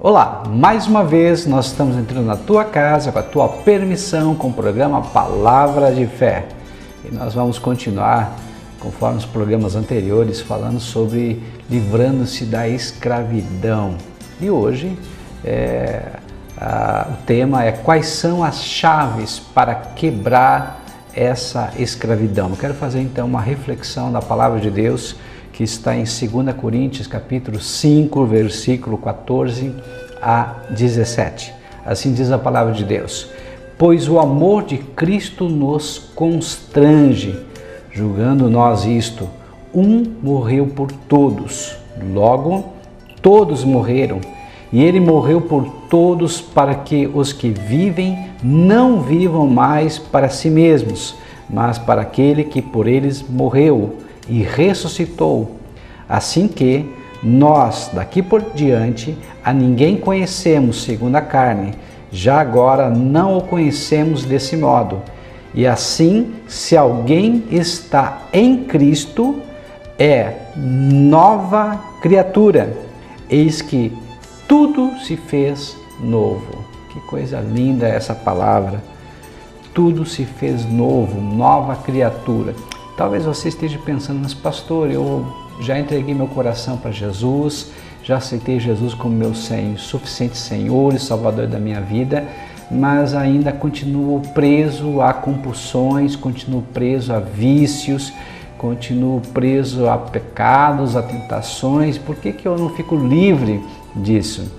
Olá, mais uma vez nós estamos entrando na tua casa com a tua permissão com o programa Palavra de Fé. E nós vamos continuar, conforme os programas anteriores, falando sobre livrando-se da escravidão. E hoje o tema é quais são as chaves para quebrar essa escravidão. Eu quero fazer então uma reflexão da Palavra de Deus que está em 2 Coríntios, capítulo 5, versículo 14 a 17. Assim diz a Palavra de Deus: pois o amor de Cristo nos constrange, julgando nós isto, um morreu por todos, logo todos morreram, e ele morreu por todos para que os que vivem não vivam mais para si mesmos, mas para aquele que por eles morreu e ressuscitou, assim que nós, daqui por diante, a ninguém conhecemos segundo a carne, já agora não o conhecemos desse modo. E assim, se alguém está em Cristo, é nova criatura, eis que tudo se fez novo. Que coisa linda essa palavra, tudo se fez novo, nova criatura. Talvez você esteja pensando, mas pastor, eu já entreguei meu coração para Jesus, já aceitei Jesus como meu suficiente Senhor e Salvador da minha vida, mas ainda continuo preso a compulsões, continuo preso a vícios, continuo preso a pecados, a tentações. Por que eu não fico livre disso?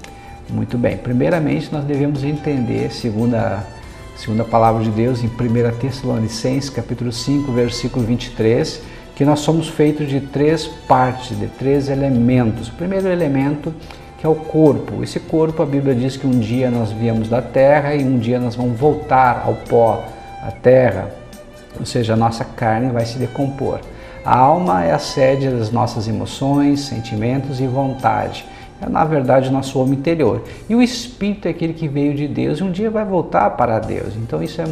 Muito bem, primeiramente nós devemos entender, segundo a palavra de Deus, em 1 Tessalonicenses, capítulo 5, versículo 23, que nós somos feitos de três partes, de três elementos. O primeiro elemento, que é o corpo. Esse corpo, a Bíblia diz que um dia nós viemos da terra e um dia nós vamos voltar ao pó, à terra, ou seja, a nossa carne vai se decompor. A alma é a sede das nossas emoções, sentimentos e vontade. É, na verdade, o nosso homem interior. E o Espírito é aquele que veio de Deus e um dia vai voltar para Deus. Então isso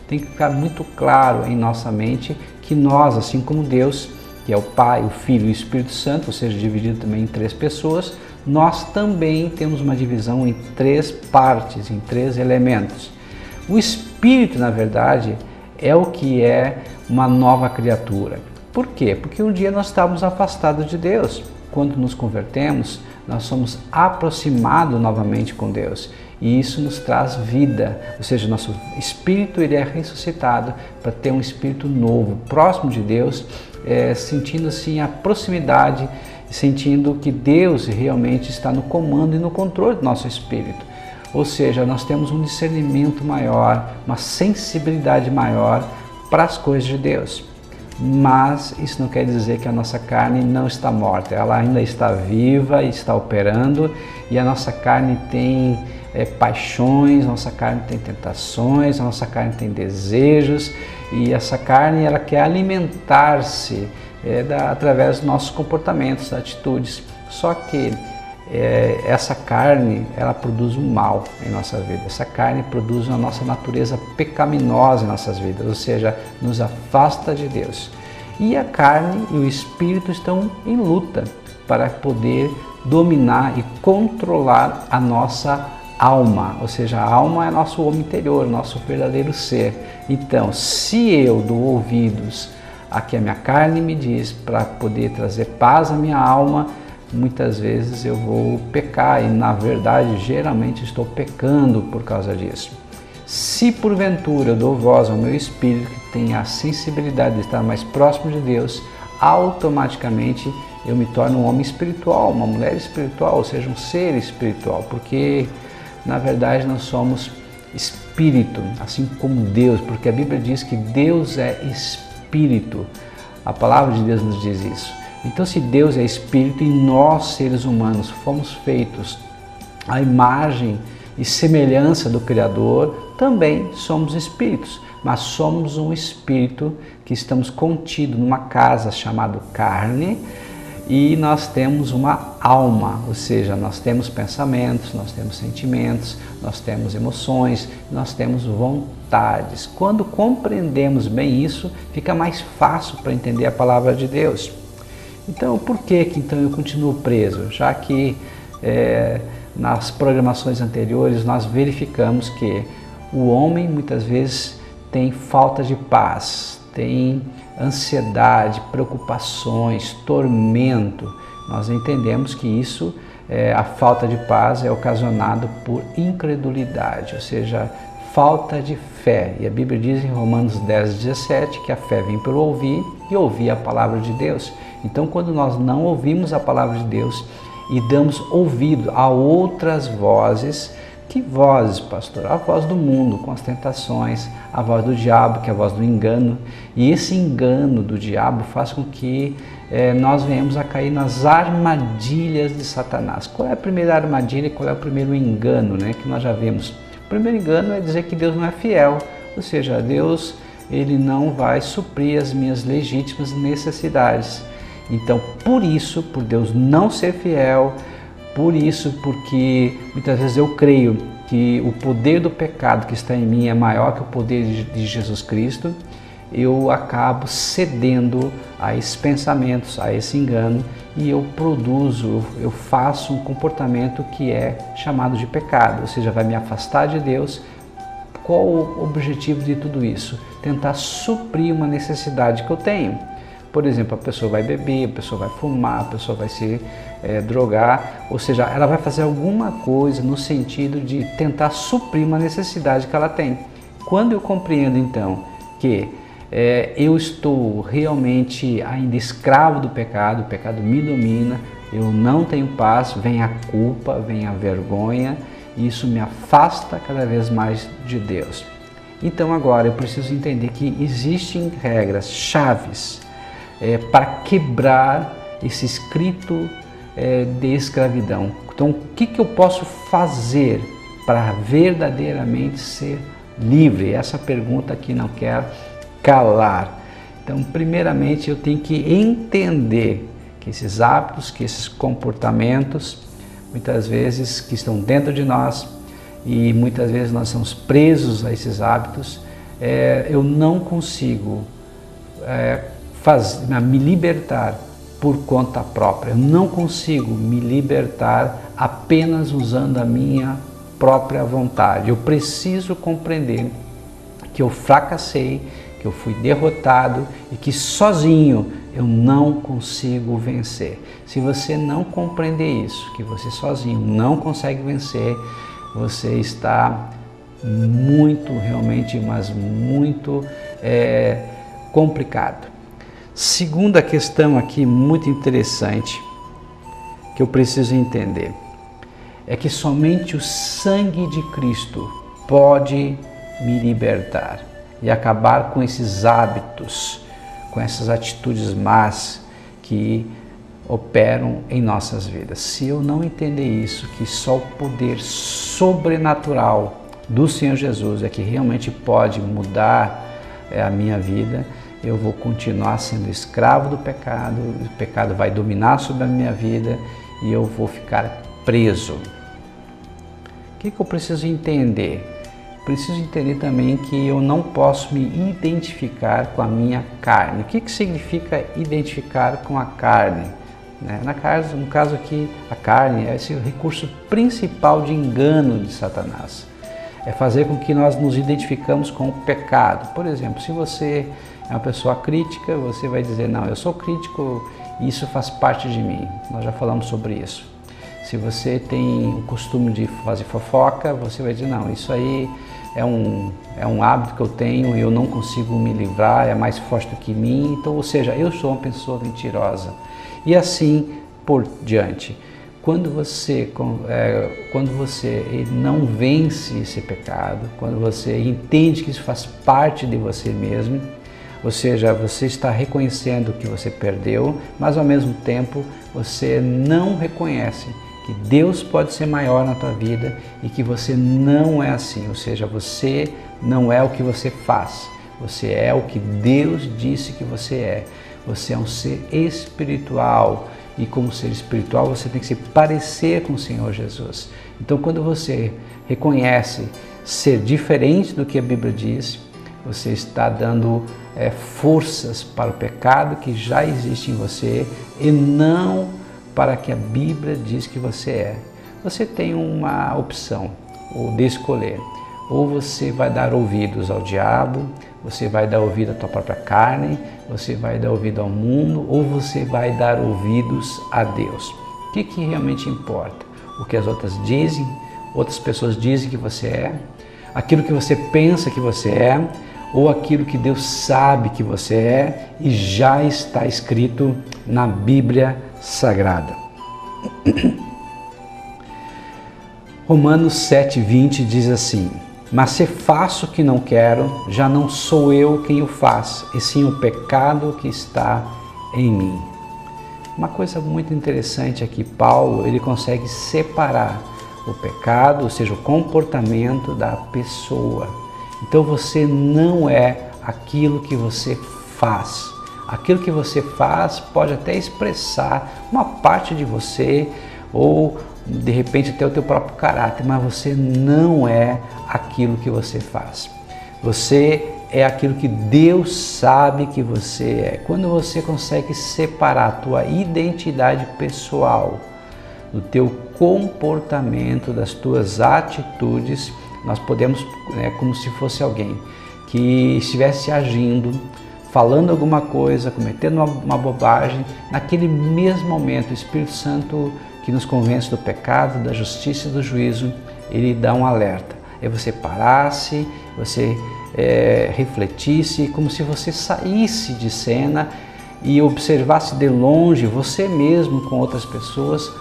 tem que ficar muito claro em nossa mente, que nós, assim como Deus, que é o Pai, o Filho e o Espírito Santo, ou seja, dividido também em três pessoas, nós também temos uma divisão em três partes, em três elementos. O Espírito, na verdade, é o que é uma nova criatura. Por quê? Porque um dia nós estávamos afastados de Deus. Quando nos convertemos, nós somos aproximados novamente com Deus e isso nos traz vida, ou seja, nosso espírito ele é ressuscitado para ter um espírito novo, próximo de Deus, sentindo assim a proximidade, sentindo que Deus realmente está no comando e no controle do nosso espírito. Ou seja, nós temos um discernimento maior, uma sensibilidade maior para as coisas de Deus. Mas isso não quer dizer que a nossa carne não está morta, ela ainda está viva, está operando, e a nossa carne tem paixões, a nossa carne tem tentações, a nossa carne tem desejos, e essa carne ela quer alimentar-se através dos nossos comportamentos, atitudes. Só que essa carne ela produz um mal em nossa vida, essa carne produz a nossa natureza pecaminosa em nossas vidas, ou seja, nos afasta de Deus. E a carne e o espírito estão em luta para poder dominar e controlar a nossa alma, ou seja, a alma é nosso homem interior, nosso verdadeiro ser. Então, se eu dou ouvidos a que a minha carne me diz para poder trazer paz à minha alma, muitas vezes eu vou pecar e, na verdade, geralmente estou pecando por causa disso. Se porventura eu dou voz ao meu espírito, que tem a sensibilidade de estar mais próximo de Deus, automaticamente eu me torno um homem espiritual, uma mulher espiritual, ou seja, um ser espiritual, porque, na verdade, nós somos espírito, assim como Deus, porque a Bíblia diz que Deus é espírito. A palavra de Deus nos diz isso. Então, se Deus é espírito e nós, seres humanos, fomos feitos à imagem e semelhança do Criador, também somos espíritos, mas somos um espírito que estamos contidos numa casa chamada carne e nós temos uma alma, ou seja, nós temos pensamentos, nós temos sentimentos, nós temos emoções, nós temos vontades. Quando compreendemos bem isso, fica mais fácil para entender a palavra de Deus. Então, por que então eu continuo preso? Já que nas programações anteriores, nós verificamos que o homem muitas vezes tem falta de paz, tem ansiedade, preocupações, tormento. Nós entendemos que isso, a falta de paz é ocasionado por incredulidade, ou seja, falta de fé. E a Bíblia diz em Romanos 10:17 que a fé vem pelo ouvir e ouvir a palavra de Deus. Então, quando nós não ouvimos a palavra de Deus e damos ouvido a outras vozes, que vozes, pastor? A voz do mundo, com as tentações, a voz do diabo, que é a voz do engano. E esse engano do diabo faz com que nós venhamos a cair nas armadilhas de Satanás. Qual é a primeira armadilha e qual é o primeiro engano, né, que nós já vimos? O primeiro engano é dizer que Deus não é fiel, ou seja, Deus ele não vai suprir as minhas legítimas necessidades. Então, por isso, por Deus não ser fiel, por isso, porque muitas vezes eu creio que o poder do pecado que está em mim é maior que o poder de Jesus Cristo, eu acabo cedendo a esses pensamentos, a esse engano, e eu produzo, eu faço um comportamento que é chamado de pecado, ou seja, vai me afastar de Deus. Qual o objetivo de tudo isso? Tentar suprir uma necessidade que eu tenho. Por exemplo, a pessoa vai beber, a pessoa vai fumar, a pessoa vai se drogar, ou seja, ela vai fazer alguma coisa no sentido de tentar suprir uma necessidade que ela tem. Quando eu compreendo então que eu estou realmente ainda escravo do pecado, o pecado me domina, eu não tenho paz, vem a culpa, vem a vergonha, e isso me afasta cada vez mais de Deus. Então agora eu preciso entender que existem regras, chaves, para quebrar esse escrito de escravidão. Então, o que eu posso fazer para verdadeiramente ser livre? Essa pergunta aqui não quer calar. Então, primeiramente, eu tenho que entender que esses hábitos, que esses comportamentos, muitas vezes que estão dentro de nós e muitas vezes nós somos presos a esses hábitos, eu não consigo me libertar por conta própria. Eu não consigo me libertar apenas usando a minha própria vontade. Eu preciso compreender que eu fracassei, que eu fui derrotado e que sozinho eu não consigo vencer. Se você não compreender isso, que você sozinho não consegue vencer, você está muito, realmente, mas muito complicado. Segunda questão aqui muito interessante que eu preciso entender é que somente o sangue de Cristo pode me libertar e acabar com esses hábitos, com essas atitudes más que operam em nossas vidas. Se eu não entender isso, que só o poder sobrenatural do Senhor Jesus é que realmente pode mudar a minha vida, eu vou continuar sendo escravo do pecado, o pecado vai dominar sobre a minha vida e eu vou ficar preso. O que eu preciso entender? Preciso entender também que eu não posso me identificar com a minha carne. O que significa identificar com a carne? No caso aqui, a carne é esse recurso principal de engano de Satanás. É fazer com que nós nos identificamos com o pecado. Por exemplo, se você é uma pessoa crítica, você vai dizer, não, eu sou crítico e isso faz parte de mim. Nós já falamos sobre isso. Se você tem o costume de fazer fofoca, você vai dizer, não, isso aí é um hábito que eu tenho e eu não consigo me livrar, é mais forte do que mim. Então, ou seja, eu sou uma pessoa mentirosa. E assim por diante. Quando você não vence esse pecado, quando você entende que isso faz parte de você mesmo, ou seja, você está reconhecendo que você perdeu, mas ao mesmo tempo você não reconhece que Deus pode ser maior na tua vida e que você não é assim, ou seja, você não é o que você faz, você é o que Deus disse que você é. Você é um ser espiritual e como ser espiritual você tem que se parecer com o Senhor Jesus. Então quando você reconhece ser diferente do que a Bíblia diz, você está dando forças para o pecado que já existe em você e não para que a Bíblia diz que você é. você tem uma opção de escolher. Ou você vai dar ouvidos ao diabo, você vai dar ouvido à tua própria carne, você vai dar ouvido ao mundo, ou você vai dar ouvidos a Deus. O que realmente importa? O que as outras pessoas dizem que você é, aquilo que você pensa que você é, ou aquilo que Deus sabe que você é e já está escrito na Bíblia Sagrada. Romanos 7:20 diz assim: mas se faço o que não quero, já não sou eu quem o faz, e sim o pecado que está em mim. Uma coisa muito interessante aqui, Paulo, ele consegue separar o pecado, ou seja, o comportamento da pessoa. Então você não é aquilo que você faz. Aquilo que você faz pode até expressar uma parte de você, ou de repente até o teu próprio caráter, mas você não é aquilo que você faz. Você é aquilo que Deus sabe que você é. Quando você consegue separar a tua identidade pessoal do teu comportamento, das tuas atitudes, nós podemos, como se fosse alguém que estivesse agindo, falando alguma coisa, cometendo uma bobagem, naquele mesmo momento o Espírito Santo, que nos convence do pecado, da justiça e do juízo, ele dá um alerta. É você parasse, você refletisse, como se você saísse de cena e observasse de longe você mesmo com outras pessoas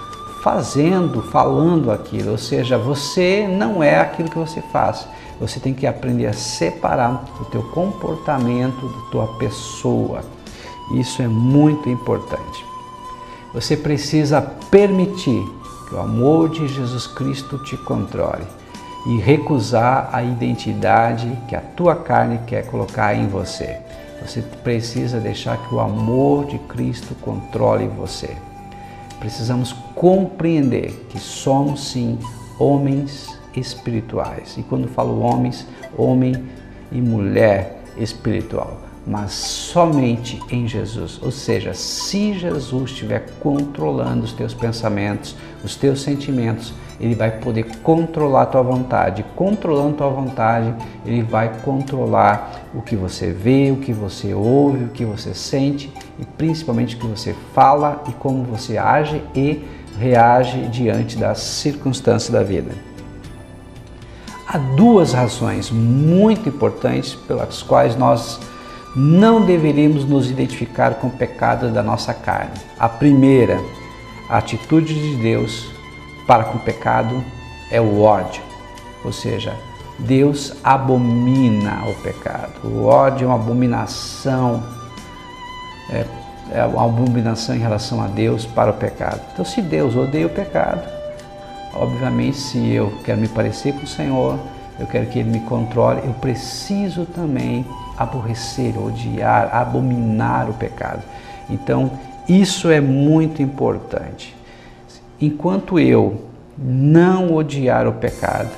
falando aquilo. Ou seja, você não é aquilo que você faz. Você tem que aprender a separar o teu comportamento da tua pessoa. Isso é muito importante. Você precisa permitir que o amor de Jesus Cristo te controle e recusar a identidade que a tua carne quer colocar em você. Você precisa deixar que o amor de Cristo controle você. Precisamos compreender que somos sim homens espirituais. E quando falo homens, homem e mulher espiritual, mas somente em Jesus. Ou seja, se Jesus estiver controlando os teus pensamentos, os teus sentimentos, ele vai poder controlar a tua vontade. Controlando a tua vontade, ele vai controlar o que você vê, o que você ouve, o que você sente e principalmente o que você fala e como você age e reage diante das circunstâncias da vida. Há duas razões muito importantes pelas quais nós não deveríamos nos identificar com o pecado da nossa carne. A primeira, a atitude de Deus para com o pecado é o ódio, ou seja, Deus abomina o pecado. O ódio é uma abominação, é uma abominação em relação a Deus para o pecado. Então, se Deus odeia o pecado, obviamente, se eu quero me parecer com o Senhor, eu quero que Ele me controle, eu preciso também aborrecer, odiar, abominar o pecado. Então, isso é muito importante. Enquanto eu não odiar o pecado,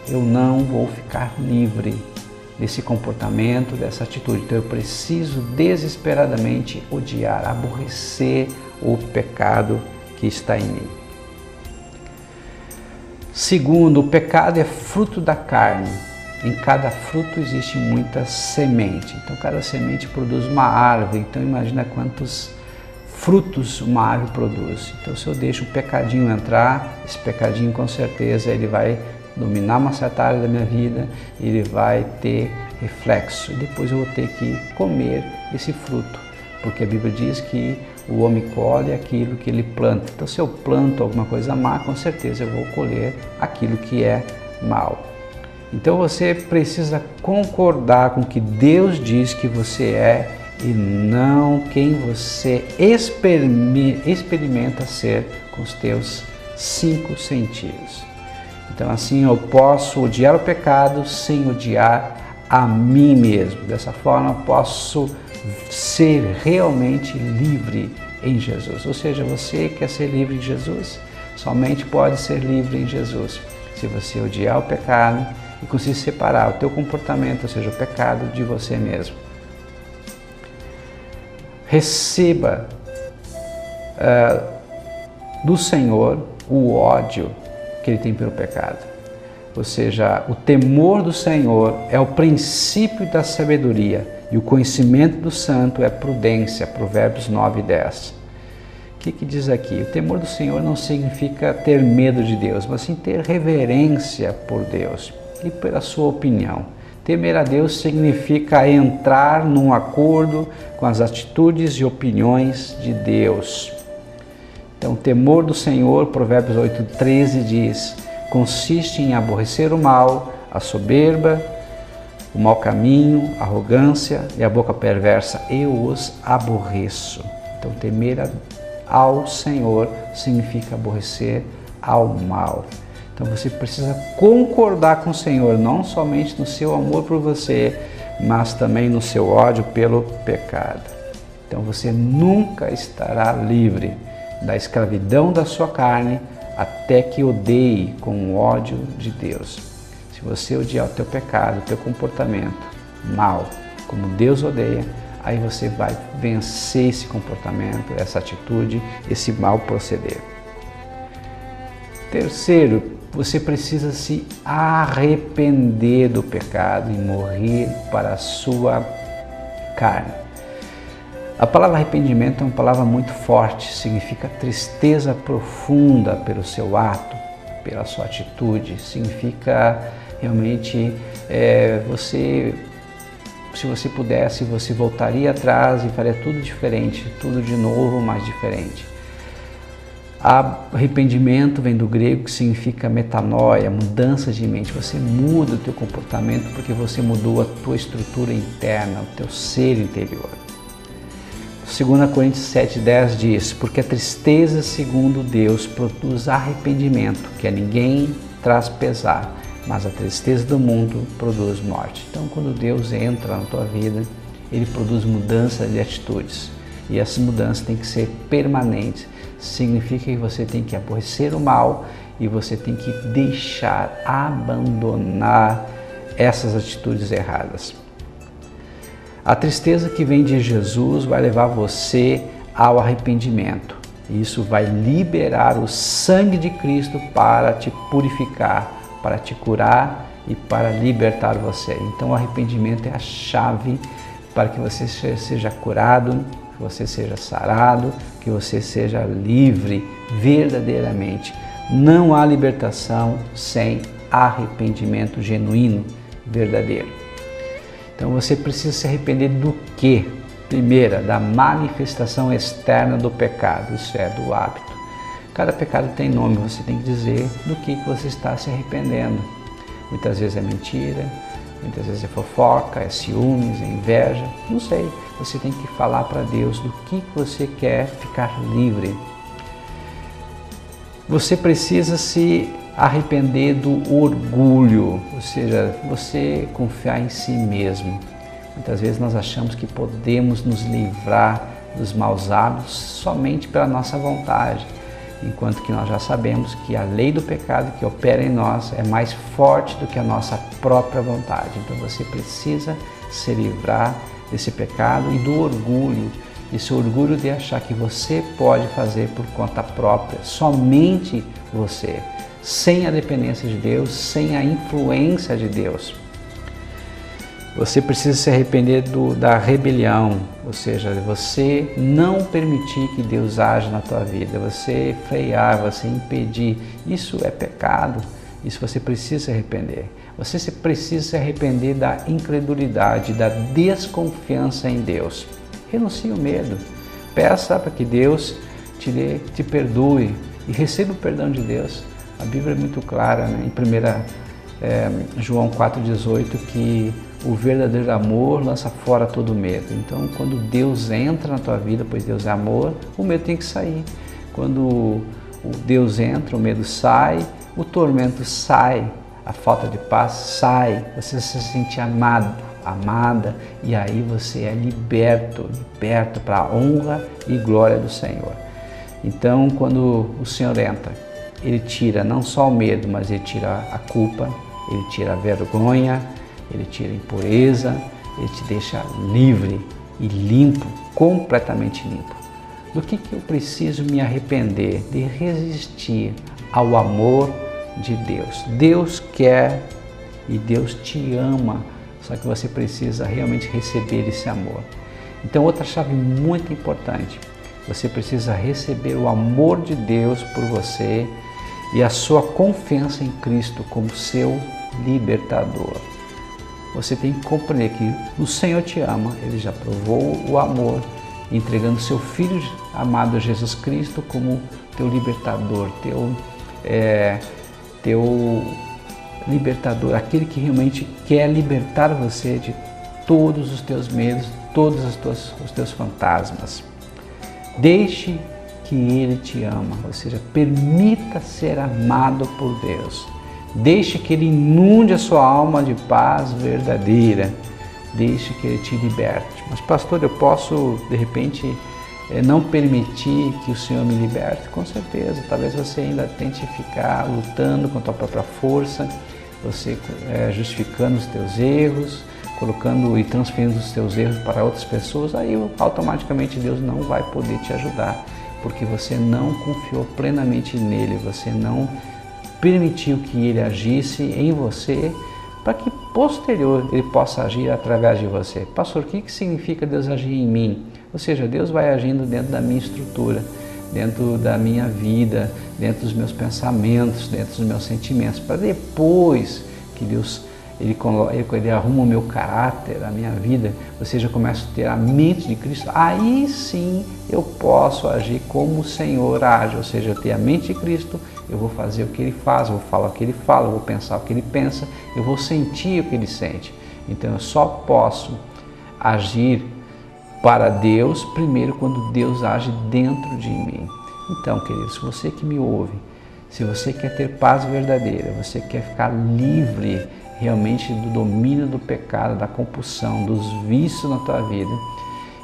eu não vou ficar livre desse comportamento, dessa atitude. Então, eu preciso desesperadamente odiar, aborrecer o pecado que está em mim. Segundo, o pecado é fruto da carne. Em cada fruto existe muita semente. Então, cada semente produz uma árvore. Então, imagina quantos frutos uma árvore produz. Então, se eu deixo o pecadinho entrar, esse pecadinho com certeza ele vai dominar uma certa área da minha vida, ele vai ter reflexo. E depois eu vou ter que comer esse fruto. Porque a Bíblia diz que o homem colhe aquilo que ele planta. Então, se eu planto alguma coisa má, com certeza eu vou colher aquilo que é mal. Então, você precisa concordar com o que Deus diz que você é e não quem você experimenta ser com os teus 5 sentidos. Então, assim eu posso odiar o pecado sem odiar a mim mesmo. Dessa forma, eu posso ser realmente livre em Jesus. Ou seja, você quer ser livre em Jesus? Somente pode ser livre em Jesus se você odiar o pecado e conseguir separar o teu comportamento, ou seja, o pecado, de você mesmo. Receba do Senhor o ódio que ele tem pelo pecado. Ou seja, o temor do Senhor é o princípio da sabedoria e o conhecimento do santo é prudência, Provérbios 9 e 10. O que diz aqui? O temor do Senhor não significa ter medo de Deus, mas sim ter reverência por Deus e pela sua opinião. Temer a Deus significa entrar num acordo com as atitudes e opiniões de Deus. Então, o temor do Senhor, Provérbios 8:13 diz: consiste em aborrecer o mal, a soberba, o mau caminho, a arrogância e a boca perversa. Eu os aborreço. Então, temer ao Senhor significa aborrecer ao mal. Então, você precisa concordar com o Senhor, não somente no seu amor por você, mas também no seu ódio pelo pecado. Então, você nunca estará livre da escravidão da sua carne, até que odeie com o ódio de Deus. Se você odiar o teu pecado, o teu comportamento mal, como Deus odeia, aí você vai vencer esse comportamento, essa atitude, esse mau proceder. Terceiro, você precisa se arrepender do pecado e morrer para a sua carne. A palavra arrependimento é uma palavra muito forte, significa tristeza profunda pelo seu ato, pela sua atitude, significa realmente se você pudesse, você voltaria atrás e faria tudo diferente, tudo de novo, mas diferente. Arrependimento vem do grego, que significa metanoia, mudança de mente. Você muda o teu comportamento porque você mudou a tua estrutura interna, o teu ser interior. 2 Coríntios 7:10 diz: porque a tristeza, segundo Deus, produz arrependimento, que a ninguém traz pesar, mas a tristeza do mundo produz morte. Então, quando Deus entra na tua vida, Ele produz mudança de atitudes. E essa mudança tem que ser permanente. Significa que você tem que aborrecer o mal e você tem que deixar, abandonar essas atitudes erradas. A tristeza que vem de Jesus vai levar você ao arrependimento. Isso vai liberar o sangue de Cristo para te purificar, para te curar e para libertar você. Então, o arrependimento é a chave para que você seja curado, que você seja sarado, que você seja livre verdadeiramente. Não há libertação sem arrependimento genuíno, verdadeiro. Então você precisa se arrepender do quê? Primeira, da manifestação externa do pecado, isso é, do hábito. Cada pecado tem nome, você tem que dizer do que você está se arrependendo. Muitas vezes é mentira, muitas vezes é fofoca, é ciúmes, é inveja, não sei. Você tem que falar para Deus do que você quer ficar livre. Você precisa se arrepender do orgulho, ou seja, você confiar em si mesmo. Muitas vezes nós achamos que podemos nos livrar dos maus hábitos somente pela nossa vontade, enquanto que nós já sabemos que a lei do pecado que opera em nós é mais forte do que a nossa própria vontade. Então você precisa se livrar desse pecado e do orgulho, esse orgulho de achar que você pode fazer por conta própria, somente você, sem a dependência de Deus, sem a influência de Deus. Você precisa se arrepender da rebelião, ou seja, você não permitir que Deus age na tua vida, você frear, você impedir. Isso é pecado, isso você precisa se arrepender. Você precisa se arrepender da incredulidade, da desconfiança em Deus. Renuncie ao medo, peça para que Deus te perdoe e receba o perdão de Deus. A Bíblia é muito clara, né? Em João 4,18, que o verdadeiro amor lança fora todo medo. Então, quando Deus entra na tua vida, pois Deus é amor, o medo tem que sair. Quando Deus entra, o medo sai, o tormento sai, a falta de paz sai, você se sente amado, amada, e aí você é liberto para a honra e glória do Senhor. Então, quando o Senhor entra, Ele tira não só o medo, mas Ele tira a culpa, Ele tira a vergonha, Ele tira a impureza, Ele te deixa livre e limpo, completamente limpo. Do que eu preciso me arrepender? De resistir ao amor de Deus. Deus quer e Deus te ama, só que você precisa realmente receber esse amor. Então, outra chave muito importante, você precisa receber o amor de Deus por você e a sua confiança em Cristo como seu libertador. Você tem que compreender que o Senhor te ama, Ele já provou o amor, entregando seu Filho amado Jesus Cristo como teu libertador, teu libertador, aquele que realmente quer libertar você de todos os teus medos, todos os teus fantasmas. Deixe que Ele te ama, ou seja, permita ser amado por Deus. Deixe que Ele inunde a sua alma de paz verdadeira. Deixe que Ele te liberte. Mas pastor, eu posso de repente não permitir que o Senhor me liberte? Com certeza, talvez você ainda tente ficar lutando com a tua própria força, você justificando os teus erros, colocando e transferindo os teus erros para outras pessoas, aí automaticamente Deus não vai poder te ajudar, porque você não confiou plenamente nele, você não permitiu que Ele agisse em você, para que posterior Ele possa agir através de você. Pastor, o que significa Deus agir em mim? Ou seja, Deus vai agindo dentro da minha estrutura, dentro da minha vida, dentro dos meus pensamentos, dentro dos meus sentimentos, para depois que Deus ele arruma o meu caráter, a minha vida, ou seja, eu começo a ter a mente de Cristo, aí sim eu posso agir como o Senhor age, ou seja, eu tenho a mente de Cristo, eu vou fazer o que Ele faz, eu vou falar o que Ele fala, eu vou pensar o que Ele pensa, eu vou sentir o que Ele sente. Então eu só posso agir para Deus primeiro quando Deus age dentro de mim. Então, queridos, você que me ouve, se você quer ter paz verdadeira, você quer ficar livre realmente do domínio do pecado, da compulsão, dos vícios na tua vida,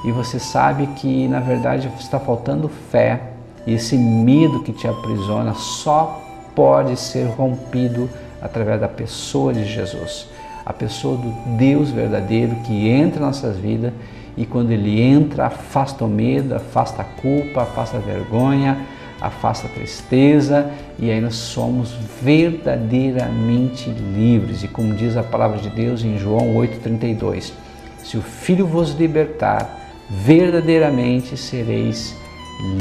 e você sabe que na verdade está faltando fé, e esse medo que te aprisiona só pode ser rompido através da pessoa de Jesus, a pessoa do Deus verdadeiro que entra em nossas vidas, e quando Ele entra, afasta o medo, afasta a culpa, afasta a vergonha, afasta a tristeza, e aí nós somos verdadeiramente livres. E como diz a palavra de Deus em João 8,32, se o Filho vos libertar, verdadeiramente sereis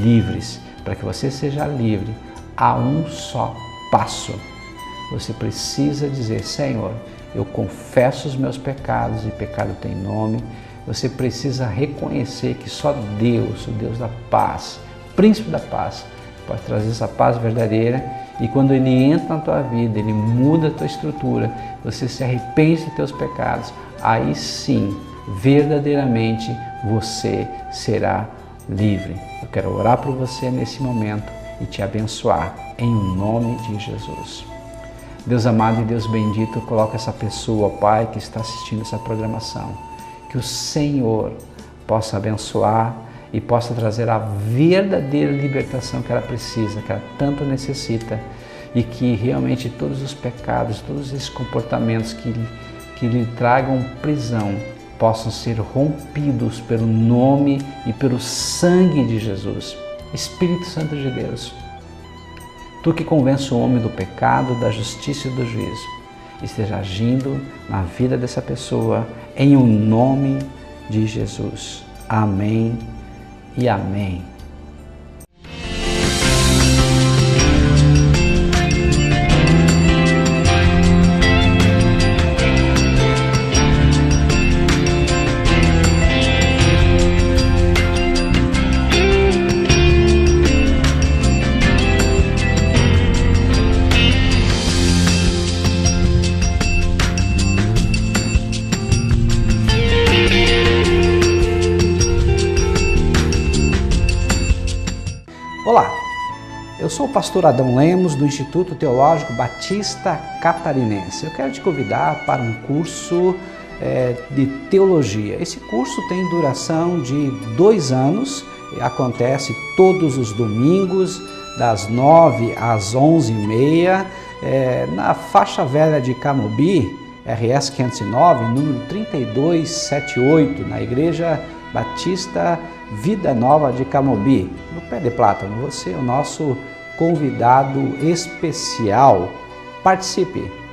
livres. Para que você seja livre, há um só passo. Você precisa dizer: Senhor, eu confesso os meus pecados, e pecado tem nome. Você precisa reconhecer que só Deus, o Deus da paz, Príncipe da paz, pode trazer essa paz verdadeira, e quando Ele entra na tua vida, Ele muda a tua estrutura, você se arrepende dos teus pecados, aí sim, verdadeiramente, você será livre. Eu quero orar por você nesse momento e te abençoar, em nome de Jesus. Deus amado e Deus bendito, coloca essa pessoa, Pai, que está assistindo essa programação, que o Senhor possa abençoar e possa trazer a verdadeira libertação que ela precisa, que ela tanto necessita, e que realmente todos os pecados, todos esses comportamentos que lhe tragam prisão possam ser rompidos pelo nome e pelo sangue de Jesus. Espírito Santo de Deus, Tu que convence o homem do pecado, da justiça e do juízo, esteja agindo na vida dessa pessoa, em o nome de Jesus. Amém e amém. Olá, eu sou o pastor Adão Lemos do Instituto Teológico Batista Catarinense. Eu quero te convidar para um curso de teologia. Esse curso tem duração de 2 anos, acontece todos os domingos, das 9 às 11h30, na faixa velha de Camobi, RS 509, número 3278, na Igreja Batista Vida Nova de Camobi, no Pé de Plátano. Você é o nosso convidado especial Participe!